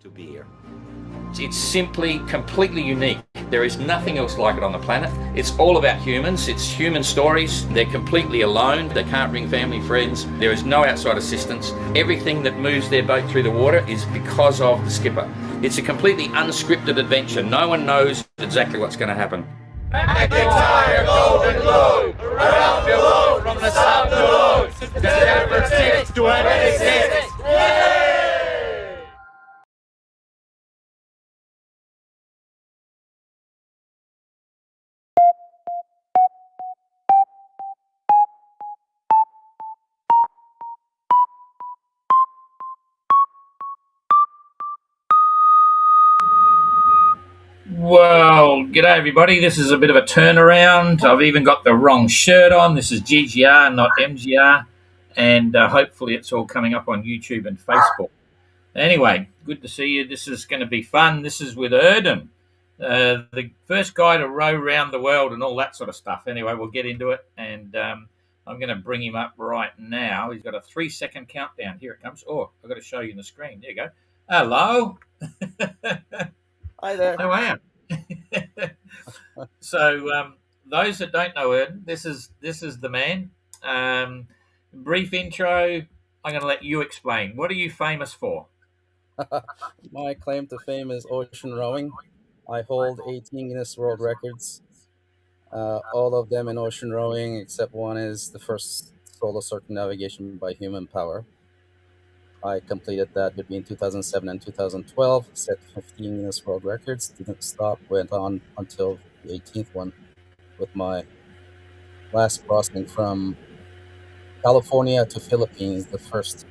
To be here. It's simply completely unique. There is nothing else like it on the planet. It's all about humans. It's human stories. They're completely alone. They can't bring family, friends. There is no outside assistance. Everything that moves their boat through the water is because of the skipper. It's a completely unscripted adventure. No one knows exactly what's going to happen. Make the entire golden globe around below from the south to north. December 6th, 26. Yay! Well, g'day everybody. This is a bit of a turnaround. I've even got the wrong shirt on. This is GGR, not MGR. And hopefully it's all coming up on YouTube and Facebook. Anyway, good to see you. This is going to be fun. This is with Erden, the first guy to row around the world and all that sort of stuff. Anyway, we'll get into it. And I'm going to bring him up right now. He's got a 3-second countdown. Here it comes. Oh, I've got to show you the screen. There you go. Hello. Hi there. How are you? So, those that don't know Erden, this is the man. Brief intro. I'm going to let you explain. What are you famous for? My claim to fame is ocean rowing. I hold 18 Guinness World Records, all of them in ocean rowing, except one is the first solo circumnavigation by human power. I completed that between 2007 and 2012, set 15 Guinness World Records, didn't stop, went on until the 18th one with my last crossing from California to Philippines, the first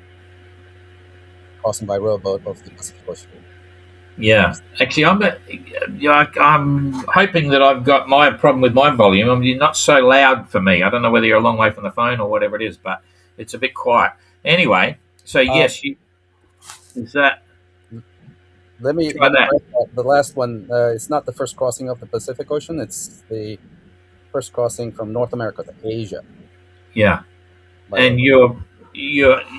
crossing by rowboat of the Pacific Ocean. Yeah, actually, I'm hoping that I've got my problem with my volume. I mean, you're not so loud for me. I don't know whether you're a long way from the phone or whatever it is, but it's a bit quiet. Anyway, so yes, is that? Let me the last one. It's not the first crossing of the Pacific Ocean. It's the first crossing from North America to Asia. Yeah, and you're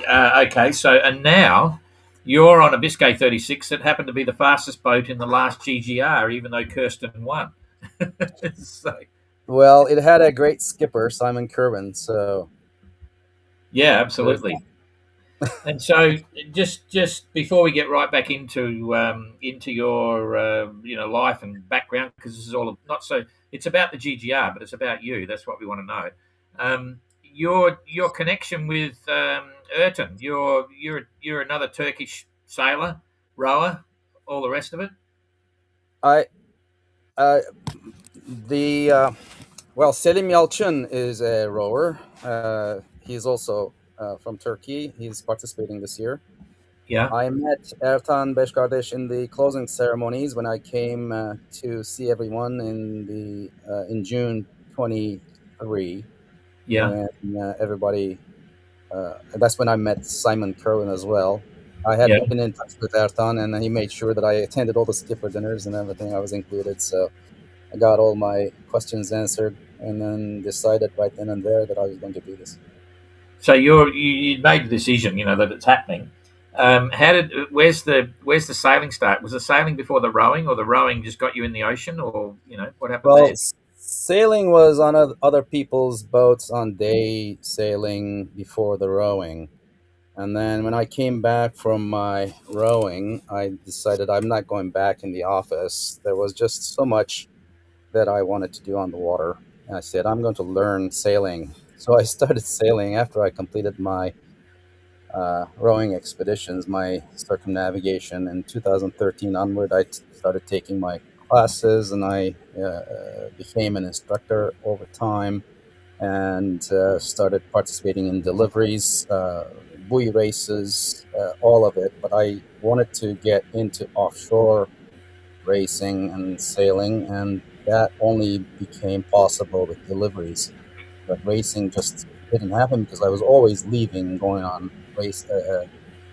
okay. So and now you're on a Biscay 36 that happened to be the fastest boat in the last GGR, even though Kirsten won. So, well, it had a great skipper, Simon Curwen. So yeah, absolutely. And so, just before we get right back into your life and background, because this is all not so. It's about the GGR, but it's about you. That's what we want to know. Your connection with Erden. You're another Turkish sailor, rower, all the rest of it. Selim Yalçın is a rower. He's also from Turkey. He's participating this year. Yeah. I met Ertan Beşkardeş in the closing ceremonies when I came to see everyone in June 23. Yeah. And everybody. That's when I met Simon Curwen as well. I had been in touch with Ertan, and he made sure that I attended all the skipper dinners and everything. I was included, so I got all my questions answered, and then decided right then and there that I was going to do this. So you made the decision, that it's happening. Where's the sailing start? Was the sailing before the rowing, or the rowing just got you in the ocean, or what happened there? Sailing was on other people's boats on day sailing before the rowing. And then when I came back from my rowing, I decided I'm not going back in the office. There was just so much that I wanted to do on the water. And I said, I'm going to learn sailing. So I started sailing after I completed my rowing expeditions, my circumnavigation. In 2013 onward, I started taking my classes, and I became an instructor over time, and started participating in deliveries, buoy races, all of it. But I wanted to get into offshore racing and sailing, and that only became possible with deliveries. But racing just didn't happen because I was always leaving and going on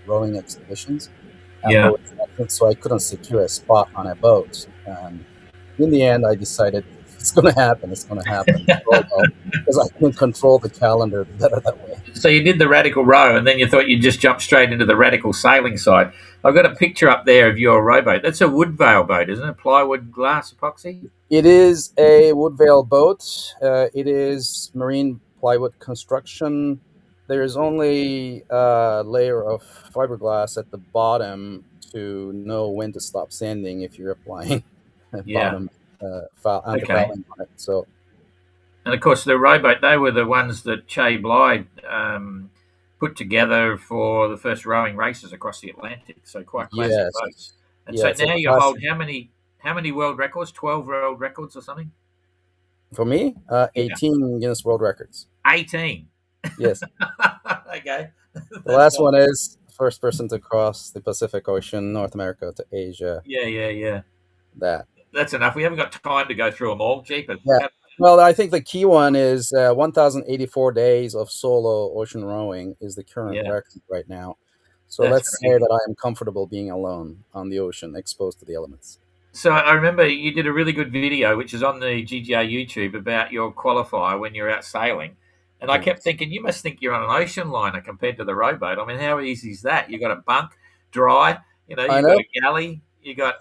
rowing expeditions. So I couldn't secure a spot on a boat. And in the end, I decided It's going to happen. It's going to happen. Because I can control the calendar better that way. So you did the radical row, and then you thought you'd just jump straight into the radical sailing side. I've got a picture up there of your rowboat. That's a Woodvale boat, isn't it? Plywood glass epoxy? It is a Woodvale boat. It is marine plywood construction. There is only a layer of fiberglass at the bottom to know when to stop sanding if you're applying bottom antifouling on it. So, and of course, the rowboat, they were the ones that Che Bly put together for the first rowing races across the Atlantic. So quite classic boats. And so now you hold how many world records? 12 world records or something? For me, 18 Guinness World Records. 18? Yes. Okay. The last one is first person to cross the Pacific Ocean, North America to Asia. Yeah. That's enough. We haven't got time to go through them all. Jeepers. Yeah. Well, I think the key one is 1,084 days of solo ocean rowing is the current record right now. So let's say that I am comfortable being alone on the ocean, exposed to the elements. So I remember you did a really good video, which is on the GGR YouTube, about your qualifier when you're out sailing. And I kept thinking, you must think you're on an ocean liner compared to the rowboat. I mean, how easy is that? You've got a bunk, dry, you've got a galley, you got,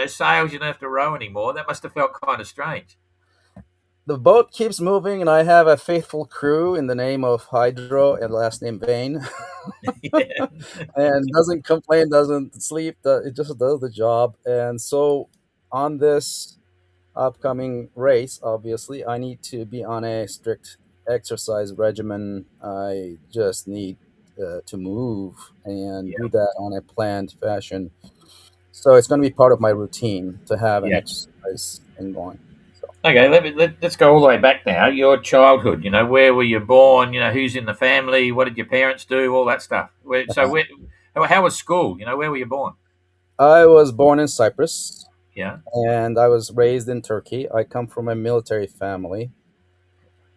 sails, you don't have to row anymore. That must have felt kind of strange. The boat keeps moving, and I have a faithful crew in the name of Hydro and last name Vane. And doesn't complain, doesn't sleep, it just does the job. And so on this upcoming race, obviously, I need to be on a strict exercise regimen. I just need to move and do that on a planned fashion. So it's going to be part of my routine to have an exercise thing going. So. Okay, let's go all the way back now. Your childhood, where were you born? Who's in the family? What did your parents do? All that stuff. How was school? Where were you born? I was born in Cyprus. Yeah. And I was raised in Turkey. I come from a military family.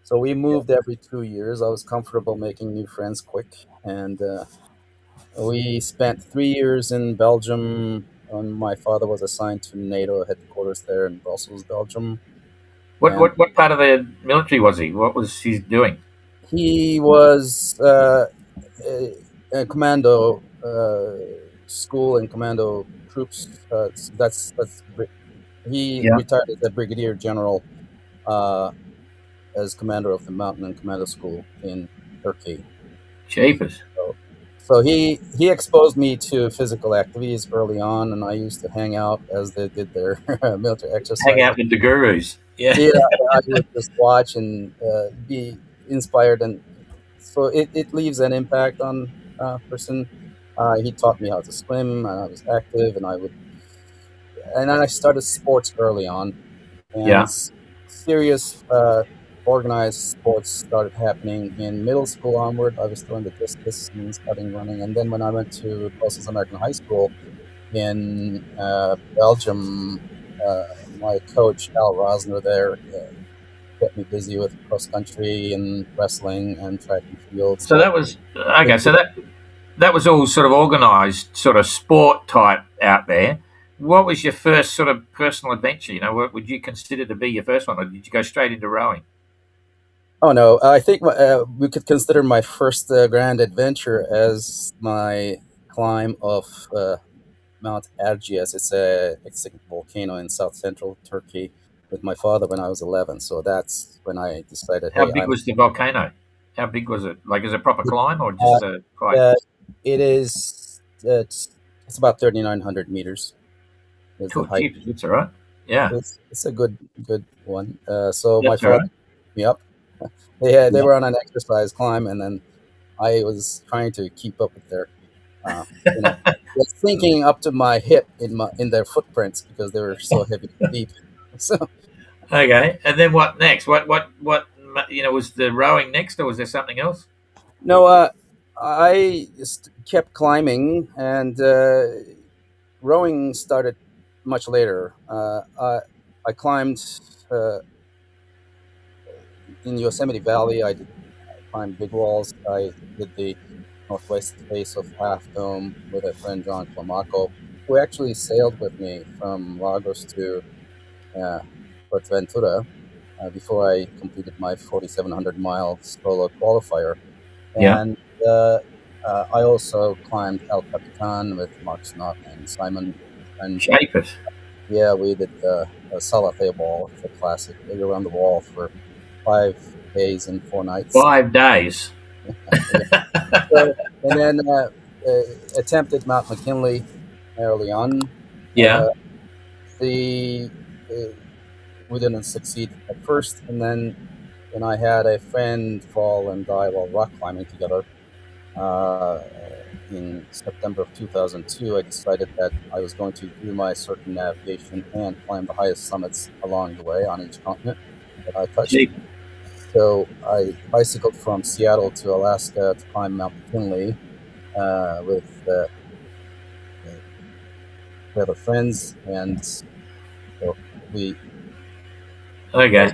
So we moved every 2 years. I was comfortable making new friends quick. And we spent 3 years in Belgium. And my father was assigned to NATO headquarters there in Brussels, Belgium. What part of the military was he? What was he doing? He was a commando school and commando troops. He retired as a brigadier general as commander of the Mountain and Commando School in Turkey. Jeepers. So he exposed me to physical activities early on, and I used to hang out as they did their military exercise. Hang out with the gurus. Yeah, I would just watch and be inspired, and so it leaves an impact on a person. He taught me how to swim, and I was active, and then I started sports early on, and serious organized sports started happening in middle school onward. I was throwing the discus and starting running, and then when I went to Brussels American High School in Belgium, my coach Al Rosner there kept me busy with cross country and wrestling and track and field. So that was okay. So that was all sort of organised, sort of sport type out there. What was your first sort of personal adventure? What would you consider to be your first one, or did you go straight into rowing? Oh, no. I think we could consider my first grand adventure as my climb of Mount Erciyes. It's a volcano in south central Turkey with my father when I was 11. So that's when I decided. How big was the volcano? How big was it? Like, is it a proper climb or just a climb? It is. It's about 3,900 meters. Cool. It's all right. Yeah. It's a good one. So my father picked me up. They were on an exercise climb, and then I was trying to keep up with their, was sinking up to my hip in their footprints because they were so heavy and deep. So okay, and then what next? What was the rowing next, or was there something else? No, I just kept climbing, and rowing started much later. I climbed. In Yosemite Valley, I climbed big walls. I did the northwest face of Half Dome with a friend, John Clamaco, who actually sailed with me from Lagos to Fuerteventura. before I completed my 4,700-mile solo qualifier. Yeah. And I also climbed El Capitan with Mark Snott and Simon. And Shape it. yeah, we did the Salate Wall, the classic. We were on the wall for 5 days and 4 nights. 5 days. Yeah. So, and then attempted Mount McKinley early on. Yeah. Uh, the We didn't succeed at first, and then I had a friend fall and die while rock climbing together. Uh, in September of 2002, I decided that I was going to do my circumnavigation and climb the highest summits along the way on each continent that I touched. Gee, So I bicycled from Seattle to Alaska to climb Mount McKinley with other friends, and so we okay.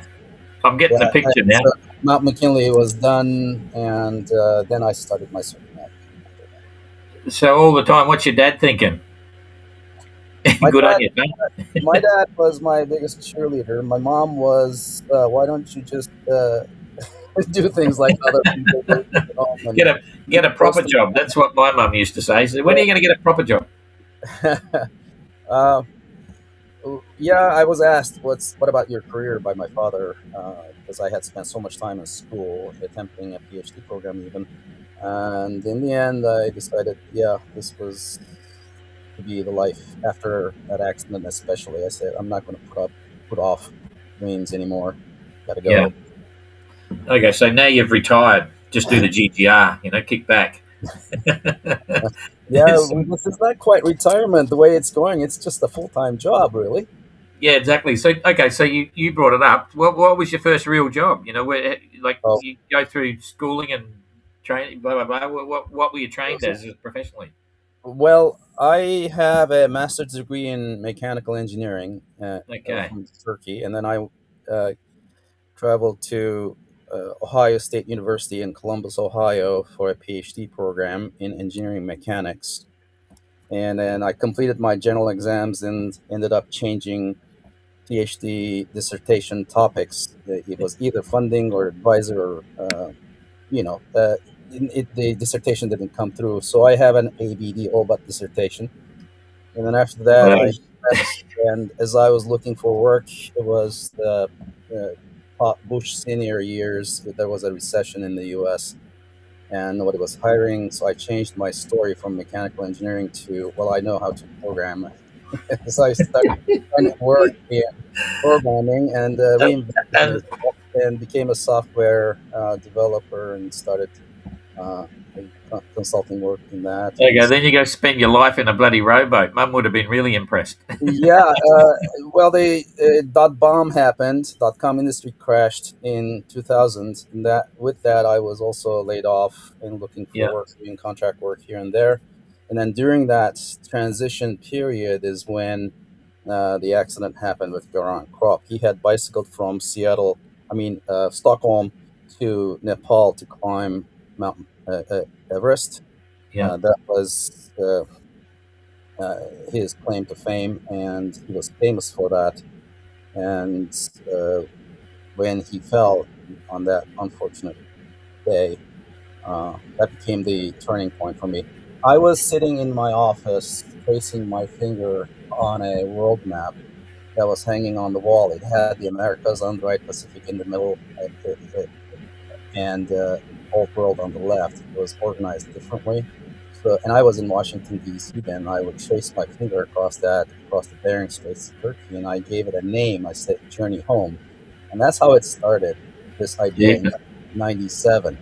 I'm getting the yeah. picture now. So Mount McKinley was done, and then I started my circumnavigation after that. So all the time, what's your dad thinking? My Good on dad you, son. My dad was my biggest cheerleader. My mom was, why don't you just do things like other people do at home and Get a proper posting. job. That's what my mum used to say. She said, when are you going to get a proper job? uh, yeah, I was asked, what about your career by my father, because I had spent so much time in school attempting a PhD program even. And in the end, I decided, yeah, this was to be the life after that accident, especially. I said, I'm not going to put off dreams anymore. Got to Yeah. go. Okay, so now you've retired. Just do the GGR, kick back. Yeah, this is not quite retirement the way it's going. It's just a full-time job, really. Yeah, exactly. So, okay, so you brought it up. What was your first real job? Where Oh, you go through schooling and training, blah blah blah. What were you trained as professionally? well, I have a master's degree in mechanical engineering Okay. from Turkey, and then I uh, traveled to Ohio State University in Columbus, Ohio, for a PhD program in engineering mechanics. And then I completed my general exams and ended up changing PhD dissertation topics. It was either funding or advisor, or you know, uh, the dissertation didn't come through. So I have an ABD, all but dissertation. And then after that, Well, I left. And as I was looking for work, it was the Bush senior years. There was a recession in the U.S. and nobody was hiring. So I changed my story from mechanical engineering to, well, I know how to program. So I started finding work in programming and reinvented and myself and became a software developer and started uh, consulting work in that. And okay, then you go spend your life in a bloody rowboat. Mum would have been really impressed. yeah, well, the dot bomb happened. Dot com industry crashed in 2000. And with that, I was also laid off and looking for Yeah, work, doing contract work here and there. And then during that transition period is when the accident happened with Garan Krop. He had bicycled from Stockholm to Nepal to climb Mount Everest. yeah. That was his claim to fame, and he was famous for that. And when he fell on that unfortunate day, that became the turning point for me. I was sitting in my office tracing my finger on a world map that was hanging on the wall. It had the Americas on the right, Pacific in the middle, and Old World on the left. It was organized differently. So, and I was in Washington D.C. then. I would trace my finger across the Bering Straits of Turkey, and I gave it a name. I said "Journey Home," and that's how it started. This idea Yeah. in '97,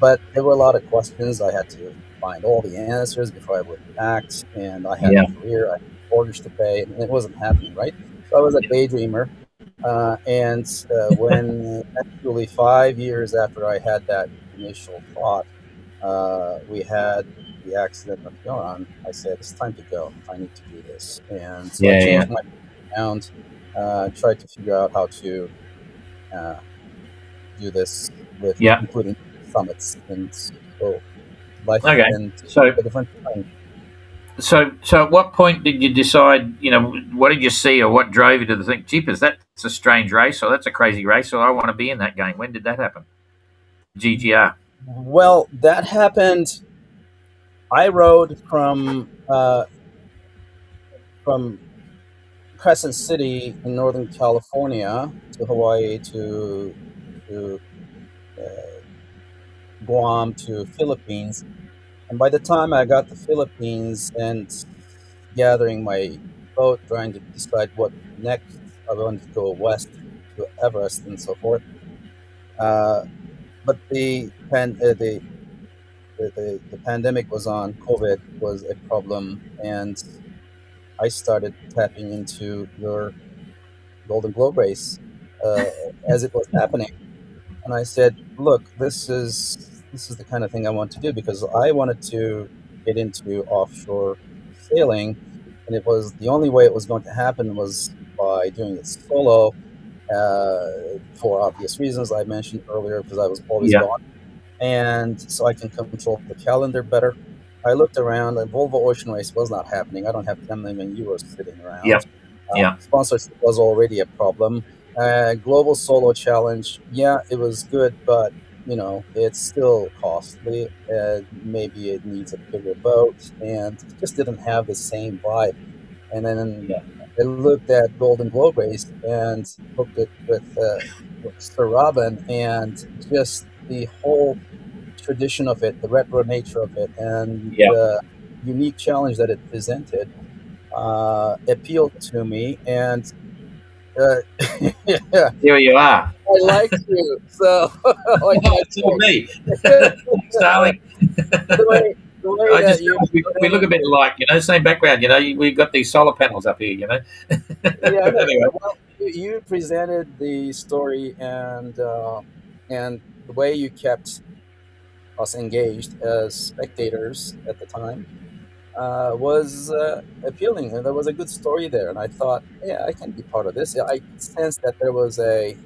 but there were a lot of questions. I had to find all the answers before I would act, and I had Yeah. a career, I had mortgage to pay, and it wasn't happening, right? So I was a daydreamer, and when actually 5 years after I had that initial thought, we had the accident of Yoran. I said, it's time to go. I need to do this. And so I Yeah. Yeah. changed my account, tried to figure out how to uh, do this with Yeah. including summits. And so life Okay. then So took a different turn. So at what point did you decide? What did you see, or what drove you to think, "Jeepers, that's a strange race, or that's a crazy race, or I want to be in that game"? When did that happen? GGR. Well, that happened. I rode from Crescent City in Northern California to Hawaii to uh, Guam to Philippines. And by the time I got to Philippines and gathering my boat, trying to decide what next, I wanted to go west to Everest and so forth. Uh, but the pandemic was on. COVID was a problem, and I started tapping into your Golden Globe race uh, as it was happening. And I said, "Look, this is the kind of thing I want to do because I wanted to get into offshore sailing, and it was the only way it was going to happen was by doing it solo, for obvious reasons I mentioned earlier, because I was always Yeah, gone, and so I can control the calendar better." I looked around, and Volvo Ocean Race was not happening. I don't have 10 million euros sitting yeah, around. yeah, Sponsorship was already a problem. Global Solo Challenge, yeah, it was good, but it's still costly. Maybe it needs a bigger boat, and it just didn't have the same vibe. And then yeah, I looked at Golden Globe Race and booked it with Sir Robin, and just the whole tradition of it, the retro nature of it, and yeah. the unique challenge that it presented appealed to me. And uh, yeah, Here you are. I liked you. So, like I It's all say, me. the Thanks, darling. way I that just you put we look a in, bit alike, same background. We've got these solar panels up here. yeah, But anyway, well, you presented the story, and the way you kept us engaged as spectators at the time was appealing, and there was a good story there. And I thought, yeah, I can be part of this. Yeah, I could sense that there was a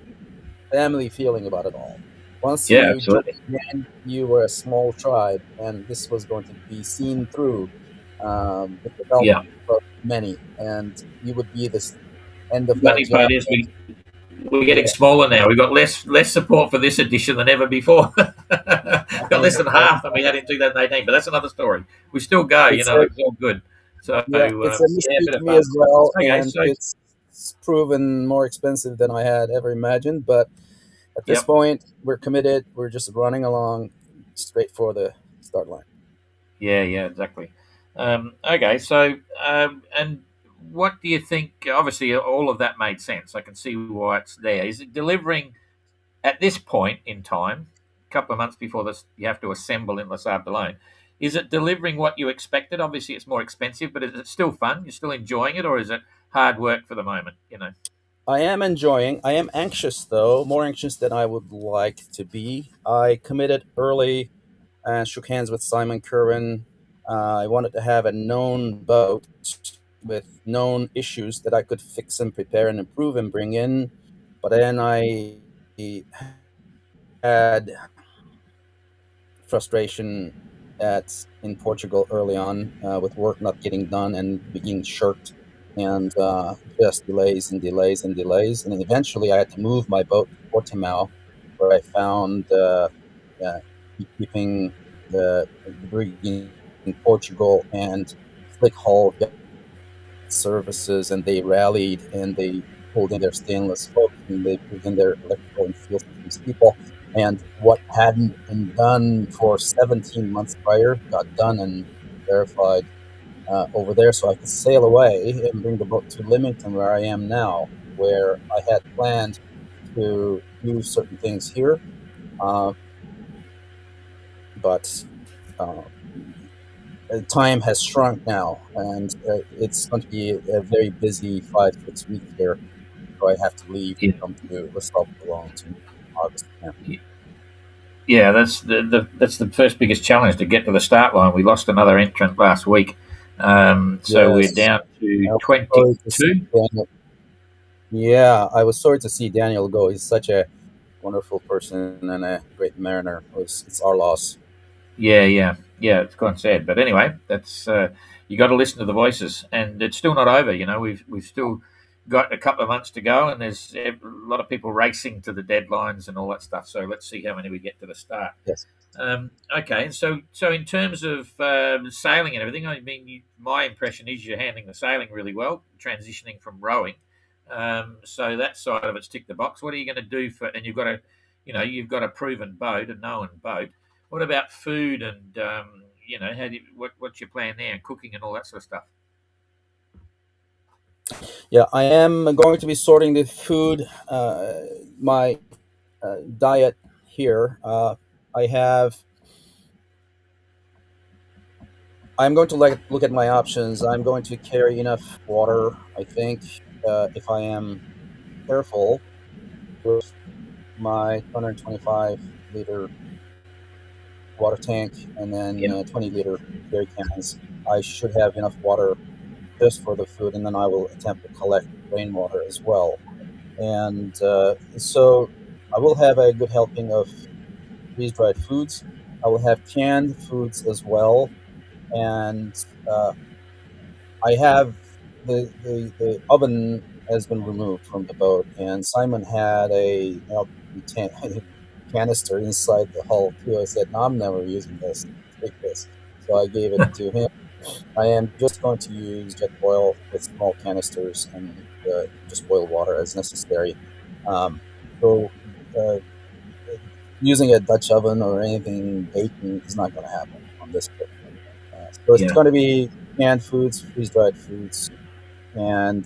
family feeling about it all. Once yeah, you joined absolutely. in, you were a small tribe, and this was going to be seen through the Yeah. development of many, and you would be this end of The that funny part journey. is we're getting Yeah, smaller now. We've got less support for this edition than ever before. I We've got think less than half than we had in 2018, but that's another story. We still go. it's a It's all good. So it's a yeah, a mystery bit to of me fun. as well, Okay, and so it's proven more expensive than I had ever imagined. But at this yep, point, we're committed. We're just running along straight for the start line. yeah, yeah, exactly. Okay, so and what do you think? Obviously, all of that made sense. I can see why it's there. Is it delivering at this point in time, a couple of months before this, you have to assemble in Les Sables alone. Is it delivering what you expected? Obviously, it's more expensive, but is it still fun? You're still enjoying it, or is it hard work for the moment? I am enjoying. I am anxious, though, more anxious than I would like to be. I committed early and shook hands with Simon Curwen. I wanted to have a known boat with known issues that I could fix and prepare and improve and bring in. But then I had frustration at in Portugal early on, with work not getting done and being shirked, and just delays and delays and delays. And then eventually I had to move my boat to Portimao, where I found uh, keeping the brig in Portugal and slick hull services, and they rallied and they pulled in their stainless folks and they pulled in their electrical and field systems people. And what hadn't been done for 17 months prior got done and verified over there. So I could sail away and bring the boat to Leamington, where I am now, where I had planned to do certain things here. Uh, but uh, time has shrunk now, and it's going to be a very busy 5 6 weeks here. So I have to leave Yeah, to come to West alone to August. Yeah. yeah. That's the first biggest challenge to get to the start line. We lost another entrant last week, so we're Yes, down I to was sorry to see 22. Daniel. Yeah, I was sorry to see Daniel go. He's such a wonderful person and a great mariner. It's our loss. Yeah, yeah, yeah. It's quite sad, but anyway, that's you got to listen to the voices, and it's still not over. We've still got a couple of months to go, and there's a lot of people racing to the deadlines and all that stuff. So let's see how many we get to the start. Yes. Okay, so in terms of sailing and everything, I mean, my impression is you're handling the sailing really well, transitioning from rowing. So that side of it's ticked the box. What are you going to do and you've got a proven boat, a known boat. What about food and what's your plan there, and cooking and all that sort of stuff? Yeah, I am going to be sorting the food, my diet here. I have. I'm going to look at my options. I'm going to carry enough water, I think, if I am careful with my 225-liter water tank and then Yeah, 20-liter jerry cans. I should have enough water just for the food, and then I will attempt to collect rainwater as well. And so I will have a good helping of freeze-dried foods. I will have canned foods as well, and I have the oven has been removed from the boat, and Simon had a canister inside the hull too. I said, "No, I'm never using this. Take this." So I gave it to him. I am just going to use jet oil with small canisters and just boil water as necessary. Um, so uh, using a Dutch oven or anything baking is not going to happen on this trip. So it's yeah, going to be canned foods, freeze-dried foods, and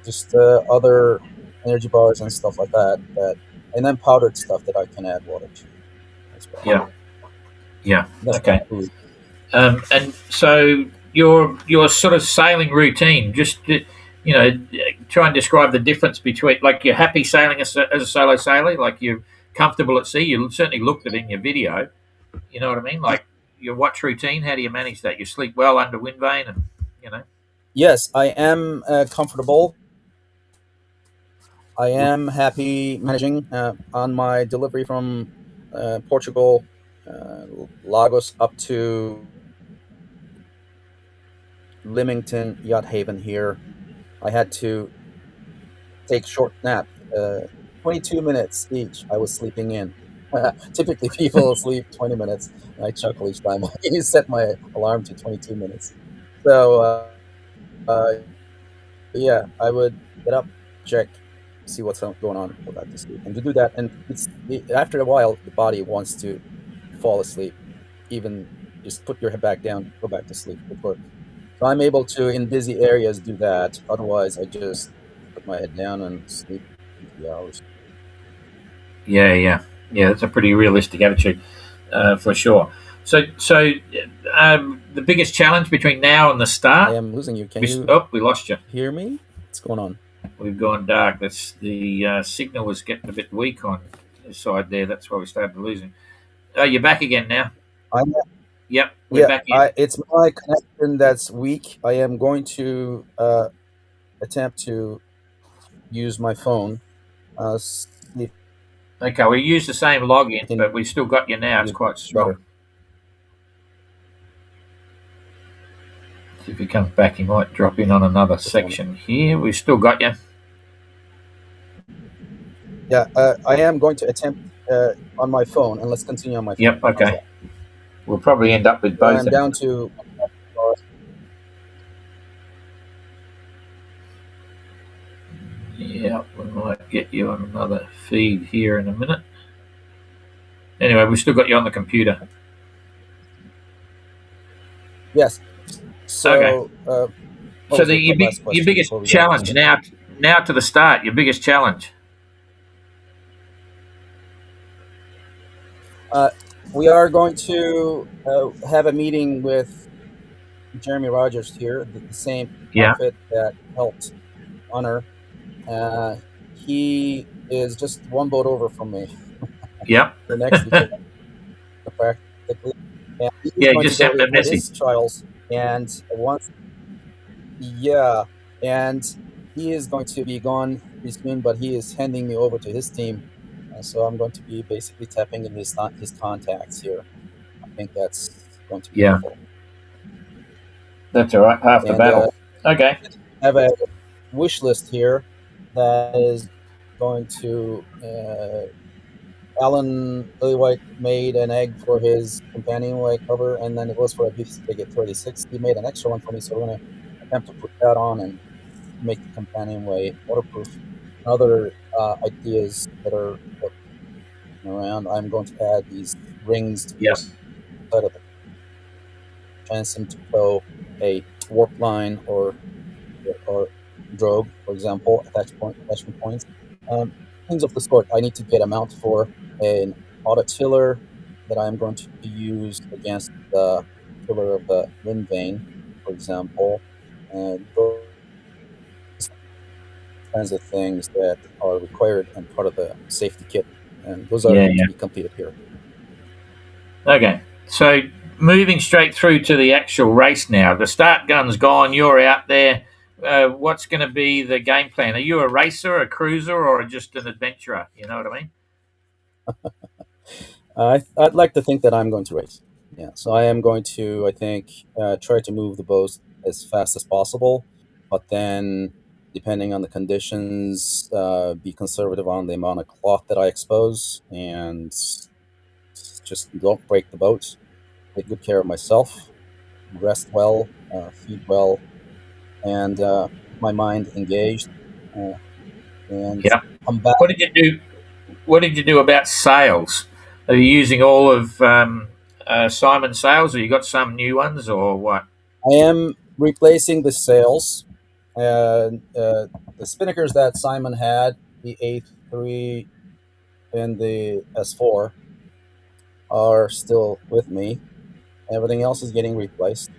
just other energy bars and stuff like that. And then powdered stuff that I can add water to as well. yeah, yeah. That's my Okay. food. And so your sort of sailing routine, just try and describe the difference between, like, you're happy sailing as a solo sailor, like you're comfortable at sea. You certainly looked it in your video. You know what I mean? Like your watch routine. How do you manage that? You sleep well under wind vane, and you know. Yes, I am comfortable. I am happy managing on my delivery from Portugal, Lagos up to Lymington Yacht Haven here. I had to take short naps, 22 minutes each. I was sleeping in. Typically, people sleep 20 minutes. And I chuckle each time. I set my alarm to 22 minutes. So, uh, yeah, I would get up, check, see what's going on, go back to sleep. And to do that, and after a while, the body wants to fall asleep. Even just put your head back down, go back to sleep. So I'm able to, in busy areas, do that. Otherwise, I just put my head down and sleep 3 hours. Yeah, yeah, yeah. That's a pretty realistic attitude, for sure. So the biggest challenge between now and the I start. am losing you. Can you We lost you. hear me? What's going on? We've gone dark. That's the signal was getting a bit weak on the side there. That's why we started losing. Oh, you're back again now. I'm, Yep, we're yeah, back in. it's my connection that's weak. I am going to attempt to use my phone. See if Okay, we use the same I login, can but we've still got you now. It's hear quite better. strong. See if he comes back, he might drop in on another The phone. section here. We've still got you. Yeah, I am going to attempt on my phone, and let's continue on my phone. Yep, okay. We'll probably end up with both. I'm down to. Yeah, we might get you on another feed here in a minute. Anyway, we've still got you on the computer. Yes. So, Okay. what So was your last your question biggest before we got challenge disconnected? now to the start. Your biggest challenge. We are going to have a meeting with Jeremy Rogers here, the same Yeah. outfit that helped Honor. He is just one boat over from me. Yep. We're next to each other practically. And he's Yeah, you going just to go sent me a report his message. trials. And and he is going to be gone pretty soon, but he is handing me over to his team. So I'm going to be basically tapping in his contacts here. I think that's going to be Yeah. helpful. That's all right. Half the And battle. Okay. I have a wish list here that is going to. Alan Lillywhite made an egg for his companionway cover, and then it was for a Biscay 36. He made an extra one for me, so we're going to attempt to put that on and make the companionway waterproof. Other ideas that are around, I'm going to add these rings to the Yes. outside of the transom to tow a warp line or drogue, for example, attachment points. Um, Things of the sort. I need to get a mount for an auto tiller that I'm going to use against the tiller of the wind vane, for example. Those kinds of things that are required and part of the safety kit. And those are Yeah, to yeah. be completed here. Okay. So moving straight through to the actual race now. The start gun's gone. You're out there. What's going to be the game plan? Are you a racer, a cruiser, or just an adventurer? You know what I mean? I'd like to think that I'm going to race. Yeah, so I am going to, I think, try to move the boat as fast as possible, but then, depending on the conditions, be conservative on the amount of cloth that I expose, and just don't break the boat. Take good care of myself, rest well, feed well, and keep my mind engaged, uh, and Yeah. come back. What did you do? What did you do about sales? Are you using all of Simon's sales, or you got some new ones, or what? I am replacing the sails. The spinnakers that Simon had, the A3 and the S4, are still with me. Everything else is getting replaced.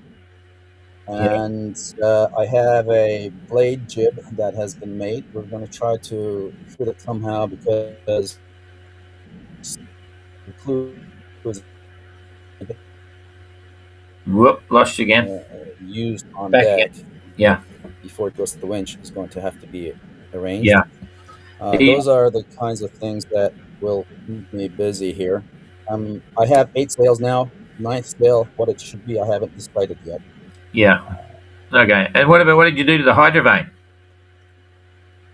Yeah. And I have a blade jib that has been made. We're going to try to fit it somehow because the clue is Whoop, lost you again. used on Back again. deck Yeah. before it goes to the winch is going to have to be arranged. Yeah. You- Those are the kinds of things that will keep me busy here. I have 8 sails now. Ninth sail, what it should be, I haven't decided yet. yeah. Okay. And what did you do to the hydrovane?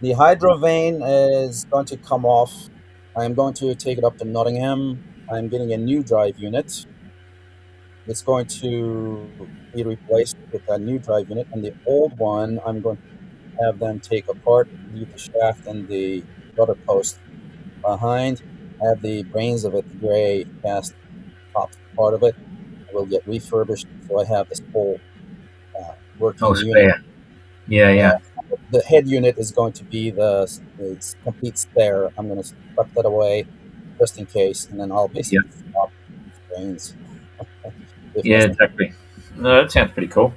The hydrovane is going to come off. I'm going to take it up to Nottingham. I'm getting a new drive unit. It's going to be replaced with a new drive unit, and the old one, I'm going to have them take apart, leave the shaft and the rudder post behind. Have the brains of it, the gray cast top part of it, will get refurbished. So I have this whole Oh, working unit. spare. Yeah, Uh, yeah, the head unit is going to be the complete spare. I'm going to tuck that away just in case, and then I'll yeah, basically swap these brains if yeah. necessary. Exactly. No, that sounds pretty cool.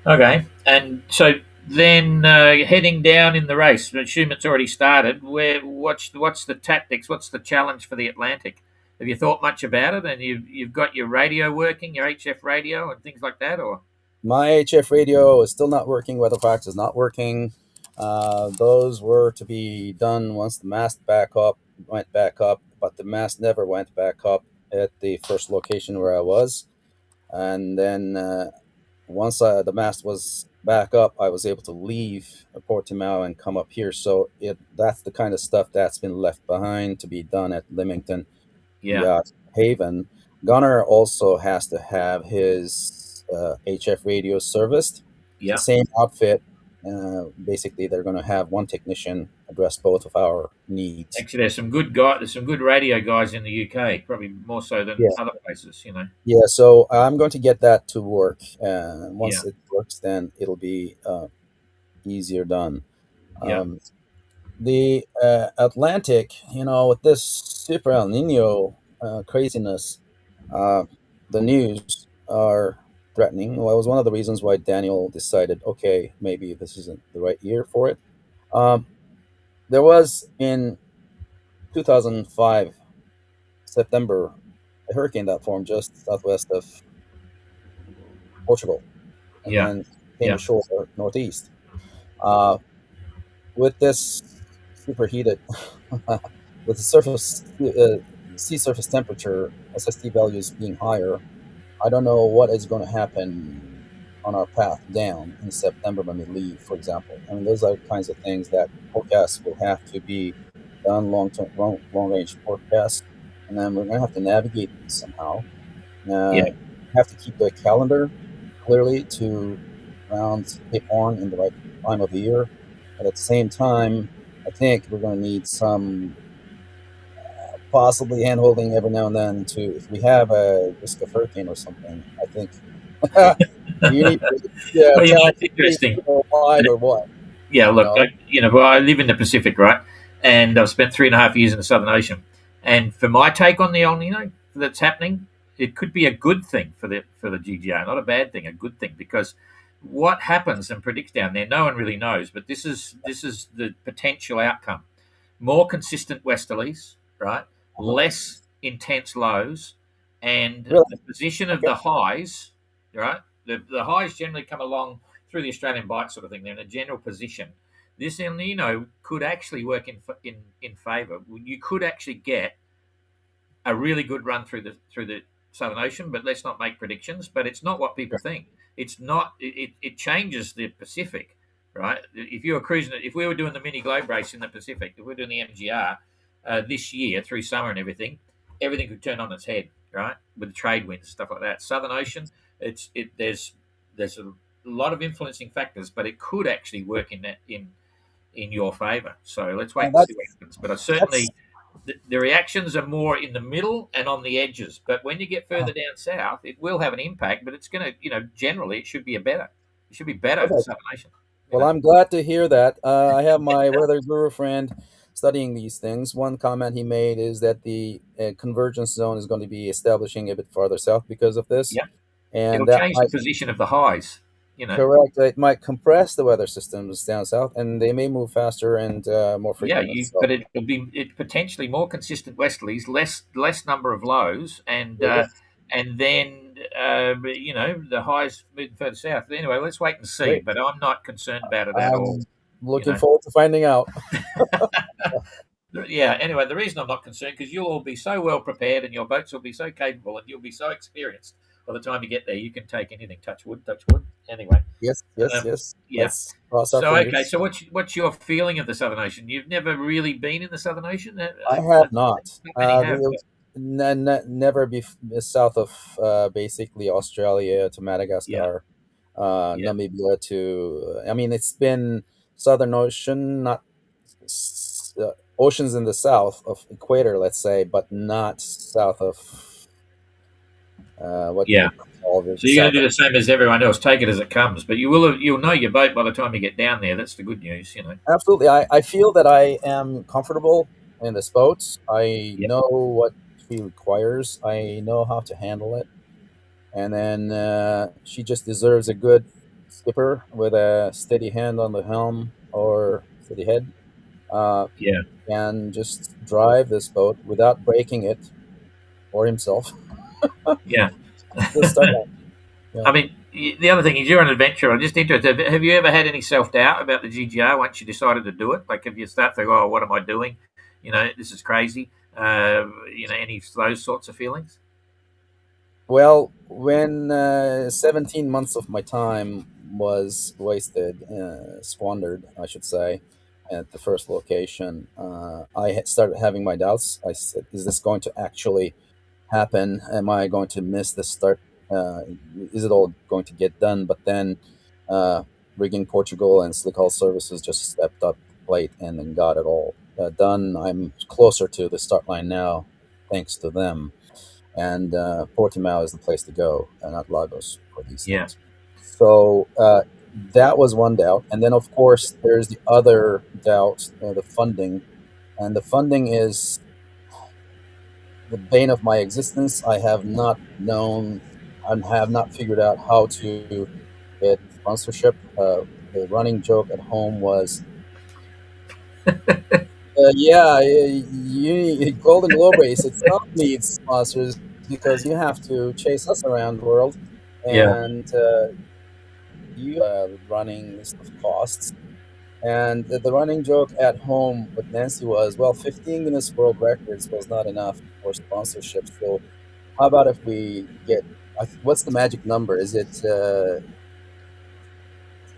Okay. And so then heading down in the race, I assume it's already started. What's the tactics? What's the challenge for the Atlantic? Have you thought much about it? And you've got your radio working, your HF radio, and things like that, or My HF radio is still not working. Weatherfax is not working. Those were to be done once the mast went back up, but the mast never went back up at the first location where I was. And then once the mast was back up, I was able to leave Portimao and come up here. So that's the kind of stuff that's been left behind to be done at Lymington yeah, Yacht Haven. Gunner also has to have his HF radio serviced. It's the yeah. same outfit. Basically, they're going to have one technician address both of our needs. Actually, there's some good radio guys in the UK, probably more so than Yeah, other places. You know. yeah. So I'm going to get that to work. Yeah, Once it works, then it'll be easier done. yeah, Um, the Atlantic, with this super El Nino craziness, uh, the news are threatening. Well, it was one of the reasons why Daniel decided, okay, maybe this isn't the right year for it. Um, there was in 2005, September, a hurricane that formed just southwest of Portugal and yeah, then came yeah, ashore northeast. Uh, with this superheated, with the sea surface temperature, SST values being higher, I don't know what is going to happen on our path down in September when we leave, for example. I mean, those are kinds of things that forecasts will have to be done, long range forecasts, and then we're going to have to navigate these somehow. Yeah. Have to keep the calendar clearly to around Cape Horn in the right time of the year, but at the same time, I think we're going to need some possibly hand-holding every now and then to, if we have a risk of hurricane or something, I think you need to, yeah, Well, tell it's interesting. people why or what, Yeah, you look, know. well, I live in the Pacific, right? And I've spent 3.5 years in the Southern Ocean. And for my take on the El Nino that's happening, it could be a good thing for the GGR, not a bad thing, a good thing, because what happens and predicts down there, no one really knows. But this is the potential outcome: more consistent westerlies, right? Uh-huh. Less intense lows, and Really? the position of Okay. the highs, right? The highs generally come along through the Australian Bight sort of thing. They're in a general position. This El Nino could actually work in favour. You could actually get a really good run through the Southern Ocean, but let's not make predictions. But it's not what people think. It's not. It changes the Pacific, right? If you were cruising, if we were doing the mini globe race in the Pacific, if we're doing the MGR this year through summer and everything could turn on its head, right? With the trade winds and stuff like that. Southern Ocean, there's a lot of influencing factors, but it could actually work in your favour. So let's wait And and see what happens. But I that's certainly the reactions are more in the middle and on the edges. But when you get further down south, it will have an impact. But it's going to, generally, it should be It should be better for perfect. Southern Ocean. Well, I'm glad to hear that. I have my weather guru friend studying these things. One comment he made is that the convergence zone is going to be establishing a bit farther south because of this, Yeah, and it'll that change the might position of the highs. correct. It might compress the weather systems down south, and they may move faster and more Yeah, frequently. So, but it'll be potentially more consistent westerlies, less number of lows, yes, and then the highs moving further south. Anyway, let's wait and see. great. But I'm not concerned about it at all. I'm You looking know. forward to finding out. Yeah. Anyway, the reason I'm not concerned because you'll all be so well prepared, and your boats will be so capable, and you'll be so experienced. By the time you get there, you can take anything. Touch wood. Touch wood. Anyway. Yes, yes, Um, yes. yeah. Let's cross our So okay. fingers. So what's your feeling of the Southern Ocean? You've never really been in the Southern Ocean. I have not. Not many have. But Never be south of basically Australia to yeah. Madagascar, Yeah. Namibia to. I mean, it's been Southern Ocean, not oceans in the south of equator, let's say, but not south of what you Yeah. would call the So you're going south. to do the same as everyone else. Take it as it comes. But you'll know your boat by the time you get down there. That's the good news. Absolutely, I feel that I am comfortable in this boat. I Yeah. know what she requires. I know how to handle it. And then she just deserves a good skipper with a steady hand on the helm or steady head, uh, Yeah. and just drive this boat without breaking it or himself. Yeah. The start line. Yeah. I mean, the other thing is you're an adventurer. I'm just interested. Have you ever had any self doubt about the GGR once you decided to do it? Like, if you start thinking, "Oh, what am I doing? This is crazy." Any of those sorts of feelings? Well, when 17 months of my time was wasted, squandered, I should say, at the first location, I had started having my doubts. I said, is this going to actually happen? Am I going to miss the start? Uh, is it all going to get done? But then uh, Rigging Portugal and Slick Hull Services just stepped up the plate and then got it all done. I'm closer to the start line now, thanks to them. And Portimao is the place to go, not Lagos for these Yeah. things. So that was one doubt. And then, of course, there's the other doubt, the funding. And the funding is the bane of my existence. I have not known and have not figured out how to get sponsorship. The running joke at home was, yeah, Golden Globe race itself needs sponsors because you have to chase us around the world, Yeah. and you running stuff costs. And the running joke at home with Nancy was, well, 15 Guinness World Records was not enough for sponsorship. So how about if we get, what's the magic number? Is it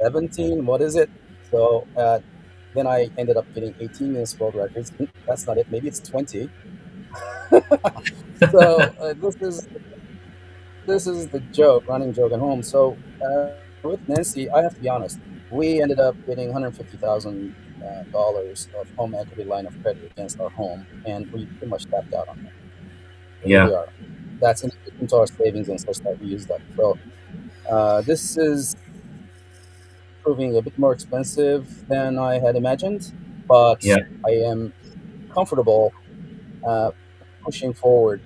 17. What is it? So then I ended up getting 18 Guinness World Records. That's not it. Maybe it's 20. So this is the joke, running joke at home. So with Nancy, I have to be honest. We ended up getting $150,000 of home equity line of credit against our home, and we pretty much tapped out on that. So here Yeah. we are. That's in addition to our savings and such that we used up. So this is proving a bit more expensive than I had imagined, but Yeah. I am comfortable uh, pushing forward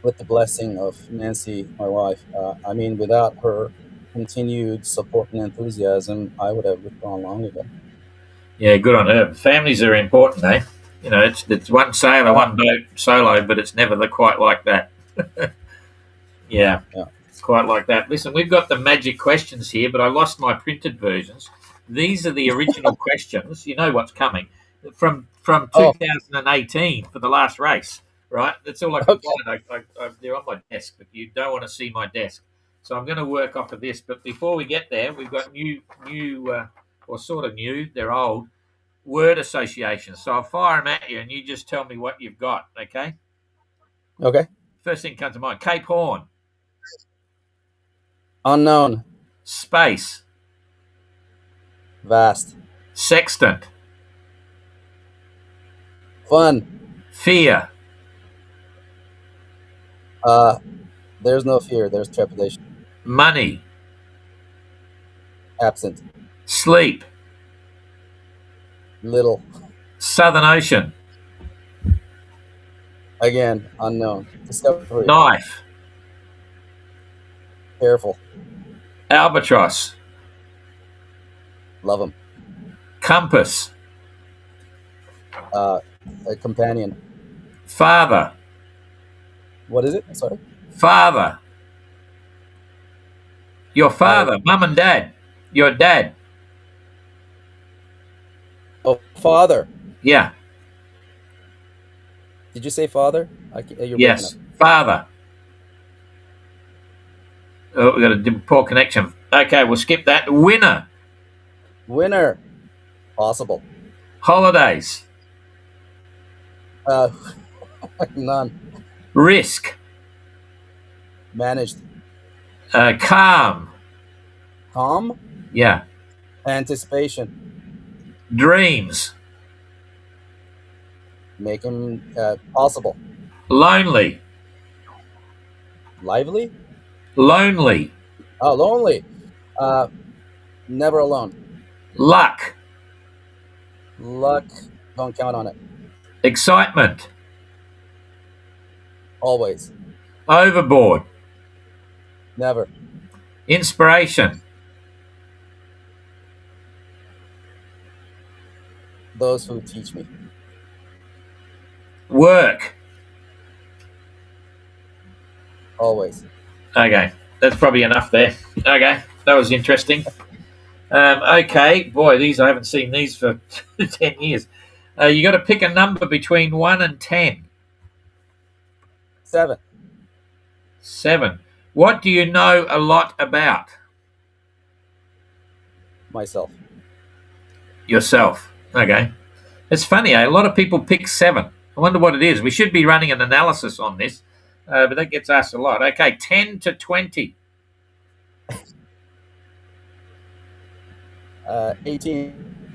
with the blessing of Nancy, my wife. I mean, without her continued support and enthusiasm, I would have withdrawn long ago. Yeah. Good on her. Families are important, eh? You know, it's one sailor, Uh, one boat solo, but it's never quite like that. yeah, Yeah. yeah. It's quite like that. Listen, we've got the magic questions here, but I lost my printed versions. These are the original questions. You know what's coming from Oh, 2018 for the last race, right? That's all I can okay, find. They're on my desk, but you don't want to see my desk, so I'm going to work off of this. But before we get there, we've got or sort of new. They're old word associations. So I'll fire them at you, and you just tell me what you've got. Okay. okay. First thing comes to mind: Cape Horn, Unknown, space, vast, sextant, fun. fear, Uh, there's no fear. There's trepidation. money, Absent. sleep, Little. Southern Ocean, Again, unknown. Discovery. knife, Careful. albatross, Love him. compass, A companion. father, What is it? Sorry. father, your Oh, father, mum and dad, your dad. oh, father. Yeah, Did you say father? You're breaking up. yes, father. Oh, we got a poor connection. Okay, we'll skip that. Winner, Winner. Possible. holidays, Uh, none. risk, Managed. calm. Calm. Yeah, Anticipation. dreams, Make him possible. lonely, Lively. lonely, Oh, lonely. Uh, never alone. luck, Luck. Don't count on it. excitement, Always. overboard, Never. inspiration, Those who teach me. work. Always. Okay, that's probably enough there. Okay, that was interesting. Okay, boy, these I haven't seen these for 10 years. You got to pick a number between 1 and 10. 7. 7. What do you know a lot about? Myself. Yourself. Okay. It's funny, eh? A lot of people pick 7. I wonder what it is. We should be running an analysis on this, but that gets asked a lot. Okay, 10 to 20. 18.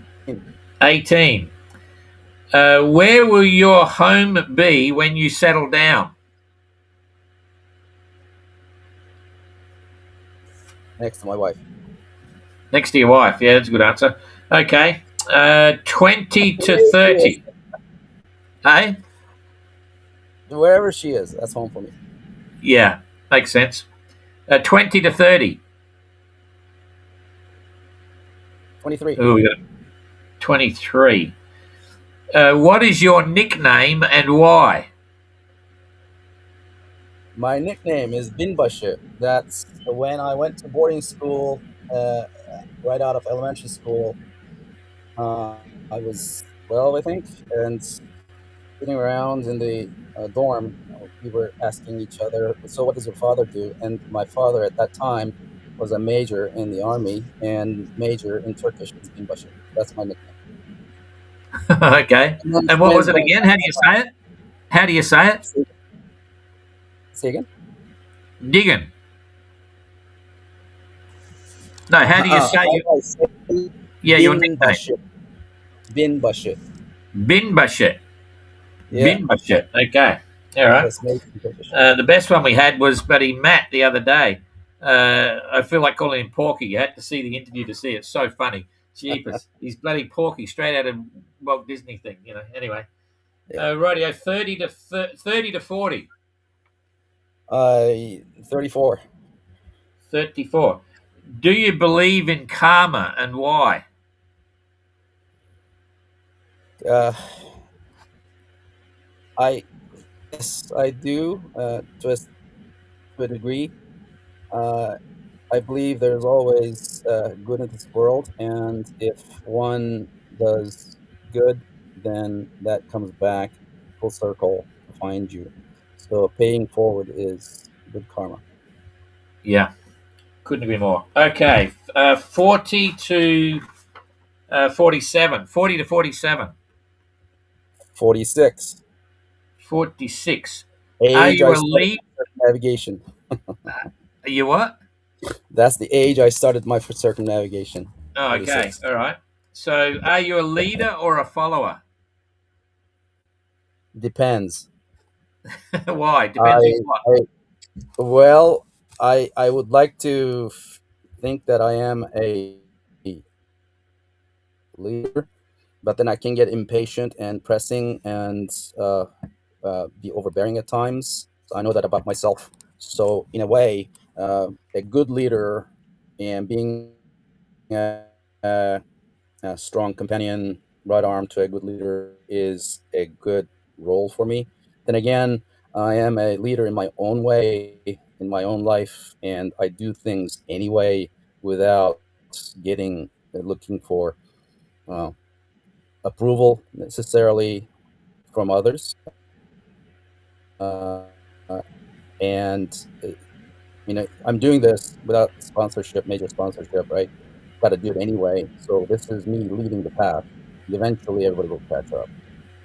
18. Where will your home be when you settle down? Next to my wife. Next to your wife. Yeah, that's a good answer. Okay. 20 to 30. Hey? Wherever she is, that's home for me. Yeah, makes sense. 20 to 30. 23. Oh, we got 23. What is your nickname and why? My nickname is Binbaşı. That's when I went to boarding school, right out of elementary school. I was 12, I think, and sitting around in the dorm, we were asking each other, "So, what does your father do?" And my father at that time was a major in the army, and major in Turkish is binbaşı. That's my nickname. Okay. And then And what was friends it don't again? How do you say it? How do you say it? say again. Diggin. No, how do you say How you? do I say Yeah, your nickname. binbaşı? Binbaşı. Binbaşı. Yeah, Binbaşı. Okay. All right. that's major in Turkish. The best one we had was Buddy Matt the other day. I feel like calling him Porky. You had to see the interview to see it. It's so funny. Jeepers. He's bloody Porky, straight out of Walt Disney thing, you know. Anyway. Yeah. Radio 30 to 40. 34. 34. Do you believe in karma and why? Uh, yes, I do, to a degree. Uh, I believe there's always good in this world, and if one does good, then that comes back full circle to find you. So paying forward is good karma. Yeah, couldn't agree more. Okay, 40 to 47. 40 to 47. 46, 46. Are age you I a started lead? circumnavigation. Are you what? That's the age I started my circumnavigation. Oh, okay, 46. all right. So, are you a leader or a follower? Depends. Why? I, Depends on what. well, I would like to think that I am a leader, but then I can get impatient and pressing and be overbearing at times. So I know that about myself. So in a way, a good leader and being a, a, a strong companion, right arm to a good leader is a good role for me. Then again, I am a leader in my own way, in my own life, and I do things anyway without getting looking for uh, approval necessarily from others. Uh, and I'm doing this without sponsorship, major sponsorship, right? Got to do it anyway. So this is me leading the path. Eventually, everybody will catch up.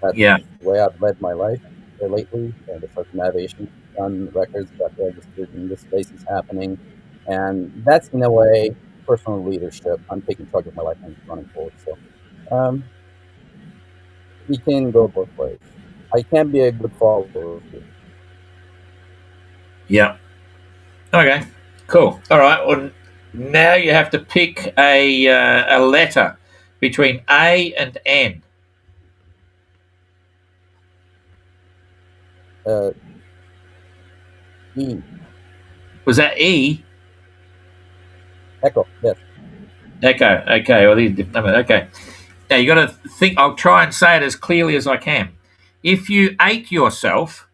That's Yeah, the way I've led my life lately. The circumnavigation done, records got registered, and this race is happening, and that's in a way personal leadership. I'm taking charge of my life and running forward. So we can go both ways. I can be a good follower too. yeah. Okay, cool. All right. Well, now you have to pick a letter between A and N. E. Was that E? Echo. Yes. Echo. Okay. Well, these different numbers. Okay. Now you got to think. I'll try and say it as clearly as I can. If you ate yourself,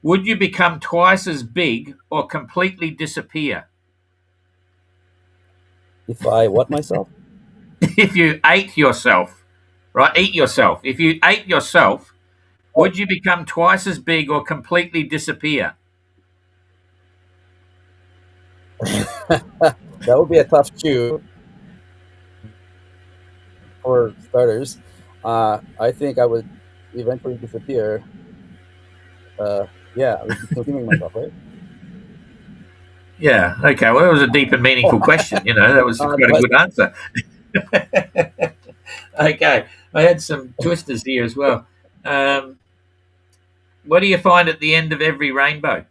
would you become twice as big or completely disappear? If I what myself? If you ate yourself, right? Eat yourself. If you ate yourself, would you become twice as big or completely disappear? That would be a tough chew for starters. I think I would eventually disappear. Yeah, I would be consuming myself, right? Yeah. Okay. Well, that was a deep and meaningful question. That was quite a But good answer. Okay. I had some twisters here as well. What do you find at the end of every rainbow?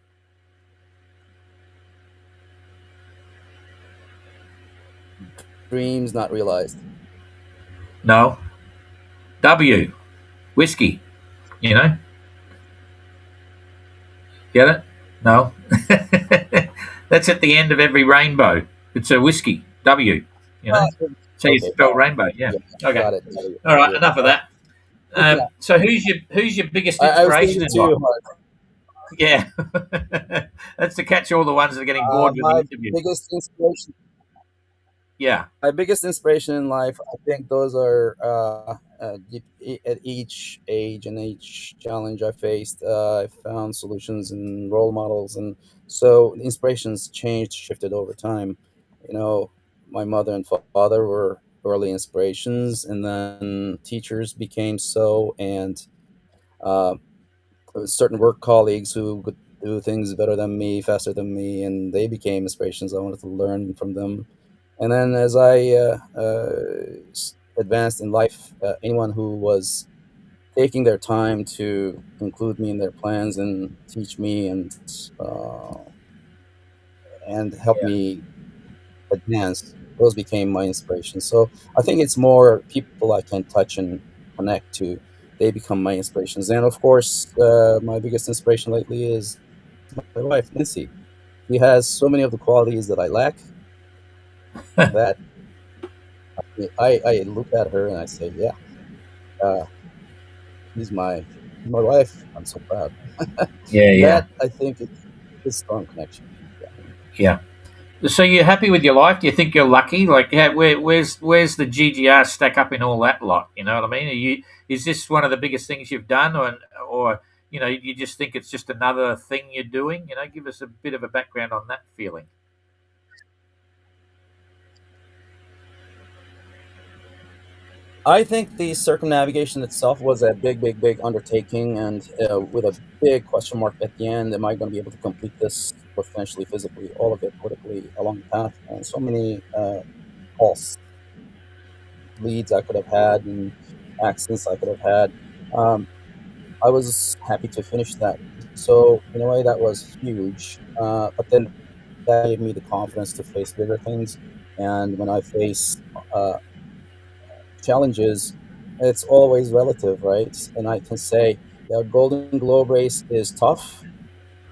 dreams not realized. No. W. Whiskey. You know? Get it? No. That's at the end of every rainbow. It's a whiskey. W. You know? So you Okay, spell rainbow. Yeah. yeah, Okay. got it. All right. Enough of that. Yeah. So who's your biggest I was inspiration thinking in life? too hard. Yeah. That's to catch all the ones that are getting bored with the My interview. biggest inspiration, Yeah. my biggest inspiration in life, I think those are at each age and each challenge I faced. I found solutions and role models, and so the inspirations changed, shifted over time. you know, my mother and father were early inspirations, and then teachers became so, and uh, certain work colleagues who could do things better than me, faster than me, and they became inspirations. I wanted to learn from them. And then as I advanced in life, anyone who was taking their time to include me in their plans and teach me and help me advance, those became my inspiration. So I think it's more people I can touch and connect to. They become my inspirations. And of course, my biggest inspiration lately is my wife, Nancy. She has so many of the qualities that I lack that I look at her and I say, yeah, uh, she's my wife. I'm so proud. Yeah, yeah, That I think is a strong connection. Yeah. yeah. So you're happy with your life? Do you think you're lucky? Like, where's the GGR stack up in all that lot? You know what I mean? Is this one of the biggest things you've done, or you just think it's just another thing you're doing? Give us a bit of a background on that feeling. I think the circumnavigation itself was a big, big, big undertaking, and with a big question mark at the end. Am I going to be able to complete this potentially, physically, all of it politically along the path? And so many false leads I could have had and accidents I could have had. Um, I was happy to finish that. So in a way, that was huge. But then that gave me the confidence to face bigger things. And when I face uh, challenges, it's always relative, right? And I can say the Golden Globe race is tough.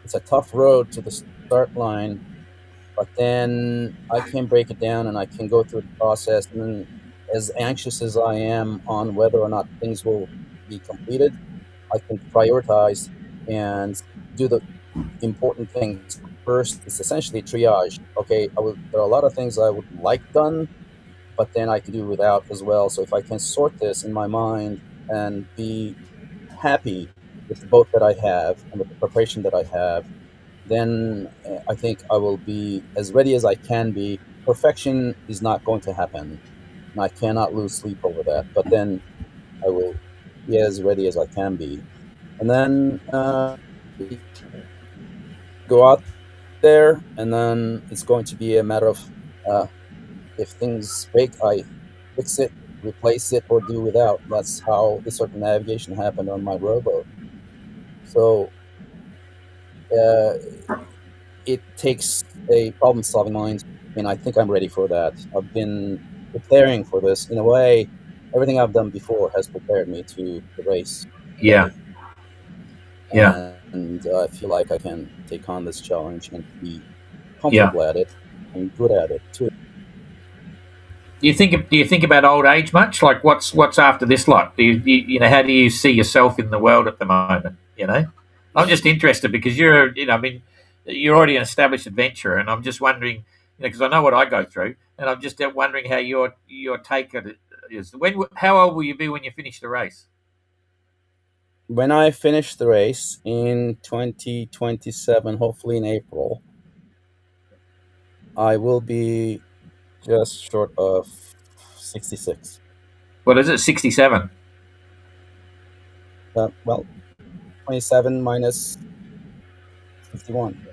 It's a tough road to the start line, but then I can break it down and I can go through the process. And then, as anxious as I am on whether or not things will be completed, I can prioritize and do the important things first. It's essentially triage. Okay, there are a lot of things I would like done, but then I can do without as well. So if I can sort this in my mind and be happy with the boat that I have and with the preparation that I have, then I think I will be as ready as I can be. Perfection is not going to happen, and I cannot lose sleep over that. But then I will be as ready as I can be, and then go out there, and then it's going to be a matter of uh, if things break, I fix it, replace it, or do without. That's how the circumnavigation happened on my rowboat. So uh, it takes a problem-solving mind, and I think I'm ready for that. I've been preparing for this in a way. Everything I've done before has prepared me to the race Yeah, today, yeah, and I feel like I can take on this challenge and be yeah. comfortable at it and good at it too. Do you think about old age much? Like, what's after this lot? How do you see yourself in the world at the moment? I'm just interested because I mean, you're already an established adventurer, and I'm just wondering, because I know what I go through, and I'm just wondering how your take on it is. How old will you be when you finish the race? When I finish the race in 2027, hopefully in April, I will be just short of 66. What is it? 67. Well, 27 minus 61.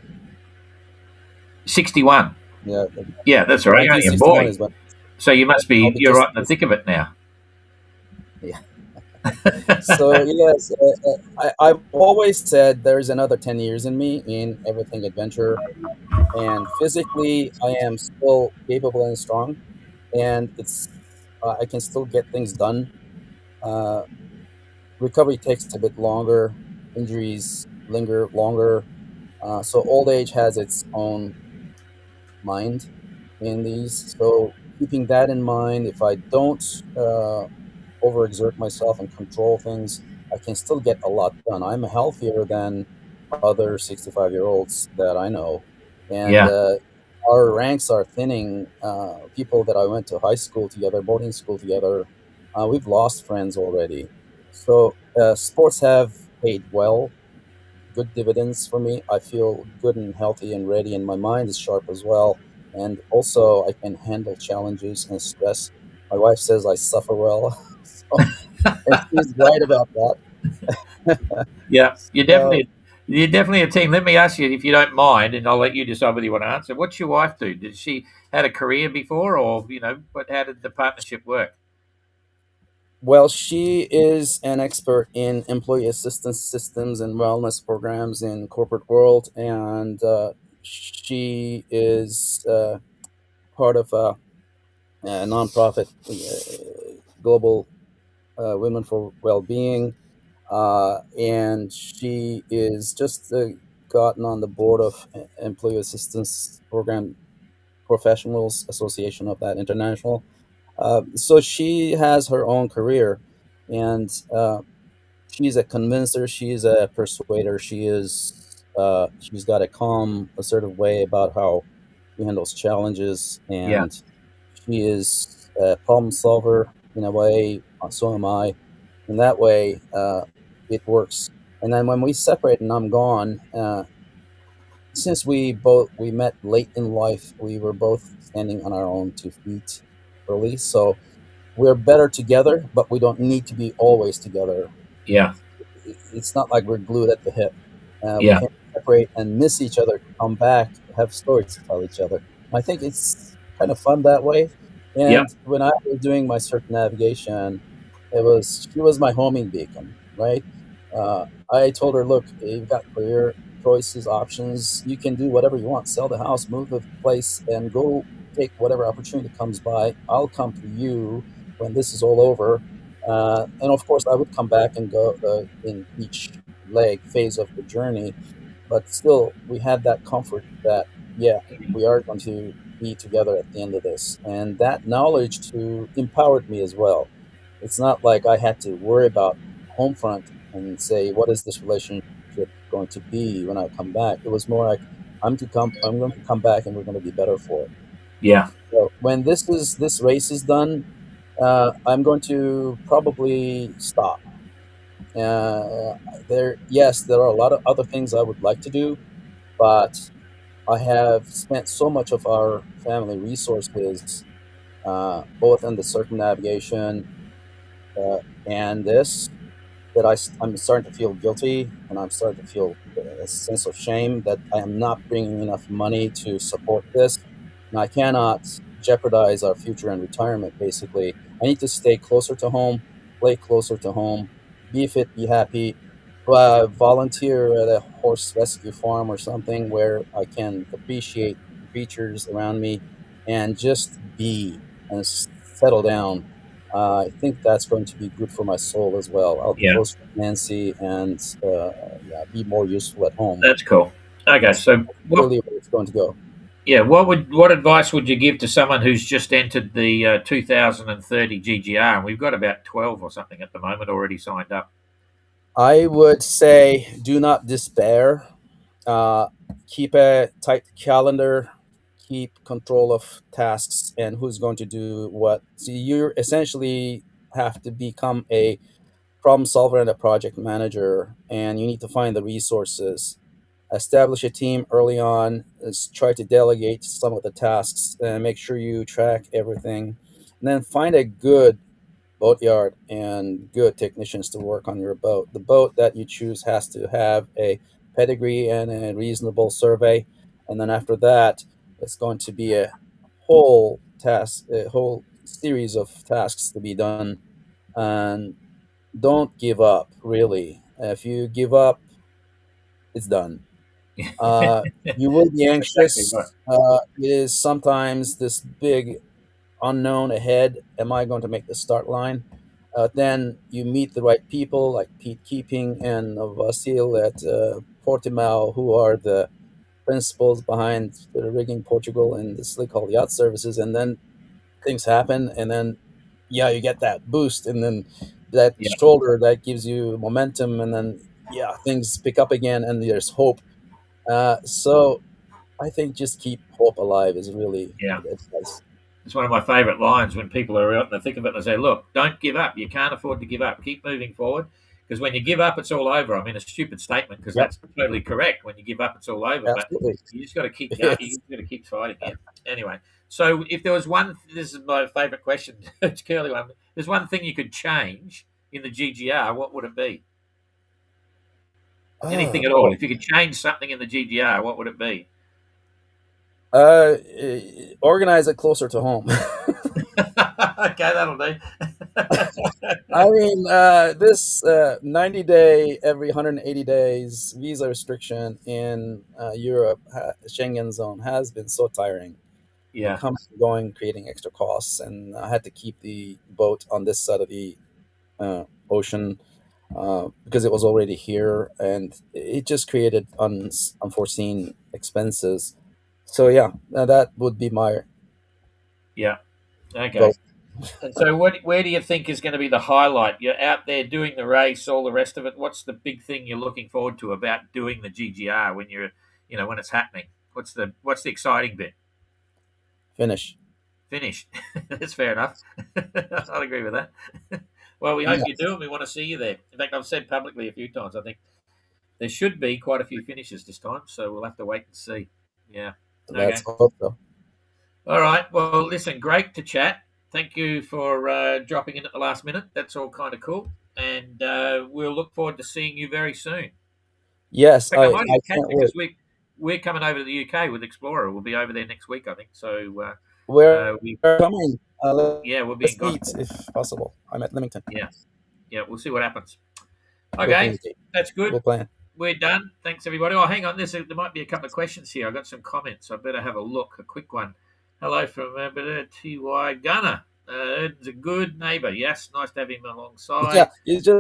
61. Yeah, Yeah, that's all right. You're only a 1961 boy, is when so you must I'll be. be You're just. right in the thick of it now. Yeah. So yes, I've always said there's another 10 years in me in everything adventure, and physically I am still capable and strong, and it's I can still get things done. Uh, Recovery takes a bit longer, injuries linger longer. So old age has its own mind in these. So keeping that in mind, if I don't uh, overexert myself and control things, I can still get a lot done. I'm healthier than other 65-year-olds that I know, and Yeah, our ranks are thinning. People that I went to high school together, boarding school together, we've lost friends already. So sports have paid well, good dividends for me. I feel good and healthy and ready, and my mind is sharp as well. and also I can handle challenges and stress. My wife says I suffer well, so, and she's right about that. Yeah, So, you're definitely a team. Let me ask you, if you don't mind, and I'll let you decide whether you want to answer. What's your wife do? Did she had a career before, or but how did the partnership work? well, she is an expert in employee assistance systems and wellness programs in corporate world, and she is part of a nonprofit, global Women for Wellbeing, and she is just gotten on the board of Employee Assistance Program Professionals Association of that international. So she has her own career, and she's a convincer. She's a persuader. She's got a calm, assertive way about how she handles challenges, Yeah, and she is a problem solver in a way. So am I. In that way, it works. And then when we separate and I'm gone, since we met late in life, we were both standing on our own 2 feet early. So we're better together, but we don't need to be always together. yeah, It's not like we're glued at the hip. We yeah, can separate and miss each other, come back, have stories to tell each other. I think it's kind of fun that way. yeah, And when I was doing my circumnavigation, she was my homing beacon, right? I told her, look, you've got career choices, options. You can do whatever you want. Sell the house, move the place, and go take whatever opportunity comes by. I'll come to you when this is all over, and of course, I would come back and go in each leg phase of the journey, but still, we had that comfort that, yeah, we are going to be together at the end of this. And that knowledge to empowered me as well. It's not like I had to worry about home front and say, what is this relationship going to be when I come back? It was more like, I'm going to come back and we're going to be better for it. yeah, So when this race is done, I'm going to probably stop. Uh, yes, there are a lot of other things I would like to do, but I have spent so much of our family resources, both in the circumnavigation and this, that I'm starting to feel guilty, and I'm starting to feel a sense of shame that I am not bringing enough money to support this, and I cannot jeopardize our future in retirement. Basically, I need to stay closer to home, play closer to home, be fit, be happy, volunteer at a horse rescue farm or something where I can appreciate the creatures around me and just be and settle down. I think that's going to be good for my soul as well. I'll be yeah. closer to Nancy and yeah, be more useful at home. That's cool. Okay, That's so really where it's going to go. what advice would you give to someone who's just entered the 2030 GGR? And we've got about 12 or something at the moment already signed up. I would say do not despair. Uh, Keep a tight calendar. Keep control of tasks and who's going to do what. So you essentially have to become a problem solver and a project manager, and you need to find the resources. Establish a team early on. Try to delegate some of the tasks and make sure you track everything. And then find a good boatyard and good technicians to work on your boat. The boat that you choose has to have a pedigree and a reasonable survey. And then after that, it's going to be a whole series of tasks to be done. And don't give up, really. If you give up, it's done. Uh, you will be Exactly right. anxious. It is sometimes this big unknown ahead. Am I going to make the start line? Then you meet the right people like Pete Keeping and Vasil at Portimao, who are the principals behind the Rigging Portugal and the Slick Hull Yacht Services. And then things happen, and then yeah, you get that boost, and then that Yeah, shoulder that gives you momentum, and then yeah, things pick up again, and there's hope. So I think just keep hope alive is really yeah. good advice. It's one of my favourite lines when people are out in the thick of it and they say, "Look, don't give up. You can't afford to give up. Keep moving forward. Because when you give up, it's all over. I mean, a stupid statement because Yep, that's totally correct. When you give up, it's all over. But absolutely. you just got to keep going. You Yes. just got to keep fighting. Yeah. Anyway, so if there was one, this is my favourite question, it's a curly one. There's one thing you could change in the GGR. What would it be? Anything at all? Boy. If you could change something in the GGR, what would it be? Organize it closer to home. Okay, that'll do. I mean, this 90-day, every 180 days visa restriction in Europe, Schengen zone, has been so tiring. Yeah, Coming and going, creating extra costs, and I had to keep the boat on this side of the ocean because it was already here, and it just created unforeseen expenses. So yeah, that would be my yeah. Okay. vote. And so, where do you think is going to be the highlight? You're out there doing the race, all the rest of it. What's the big thing you're looking forward to about doing the GGR when when it's happening? What's the exciting bit? Finish. Finish. That's fair enough. I'll agree with that. Well, we hope Yeah, you do, and we want to see you there. In fact, I've said publicly a few times, I think there should be quite a few finishes this time, so we'll have to wait and see. Yeah. let's Okay. hope so. All right. Well, listen, great to chat. Thank you for dropping in at the last minute. That's all kind of cool. And we'll look forward to seeing you very soon. In Yes, fact, I might I even catch can't you wait. because we're coming over to the UK with Explorer. We'll be over there next week, I think. So, We're we coming. we'll be in Let's meet Gosport. if possible. I'm at Leamington. Yeah. Yeah, we'll see what happens. We'll Okay, communicate. that's good. We'll plan. We're done. Thanks, everybody. Oh, hang on. There might be a couple of questions here. I got some comments. I better have a look. A quick one. Hello from TY Gunner. Erden's a good neighbour. Yes, nice to have him alongside. Yeah, it's just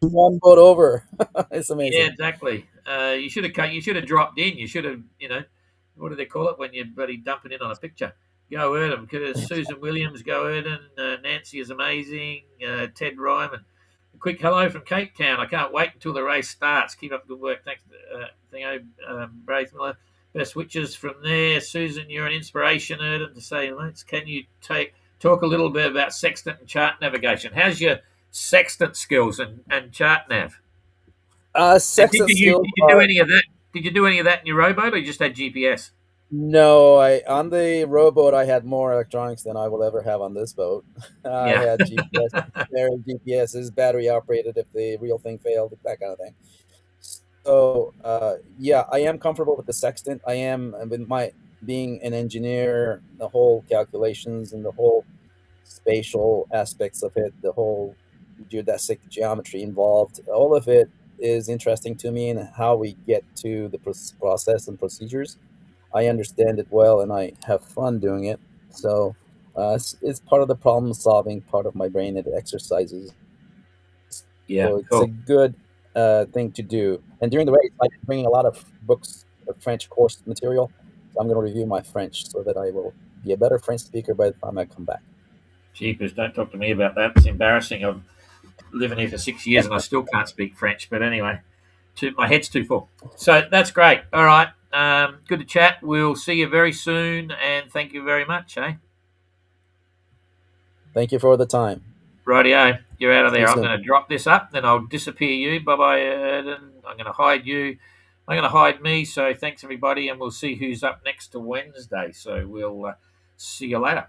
one boat over. It's Yeah, amazing. exactly. You should have You should have dropped in. You should have. What do they call it when you're bloody dumping in on a picture? Go Erdem. Susan Williams. Go Erden. Nancy is amazing. Ted Ryman. A quick hello from Cape Town. I can't wait until the race starts. Keep up the good work. Thanks, Theo Braithmiller. Best switches from there. Susan, you're an inspiration, Erden, to say, mates. Can you talk a little bit about sextant and chart navigation? How's your sextant skills and chart nav? And Sextant skills did you do any of that? Did you do any of that in your rowboat, or you just had GPS? No, I on the rowboat I had more electronics than I will ever have on this boat. I Yeah. had GPS, spare GPSs, battery operated if the real thing failed, that kind of thing. So yeah, I am comfortable with the sextant. I am with my being an engineer, the whole calculations and the whole spatial aspects of it, the whole geodesic geometry involved, all of it is interesting to me, and how we get to the process and procedures. I understand it well, and I have fun doing it. So it's part of the problem solving part of my brain. It exercises. Yeah. So it's a Cool. good thing to do. And during the race, I'm bringing a lot of books, French course material. So I'm going to review my French so that I will be a better French speaker by the time I come back. Jeepers, don't talk to me about that. It's embarrassing. I've living here for 6 years and I still can't speak French. But anyway, my head's too full. So that's great. All right. Good to chat. We'll see you very soon. And thank you very much. Thank you for the time. Rightio. You're out of See there. you I'm soon. going to drop this up. Then I'll disappear you. Bye-bye, Erden. I'm going to hide you. I'm going to hide me. So thanks, everybody. And we'll see who's up next to Wednesday. So we'll see you later.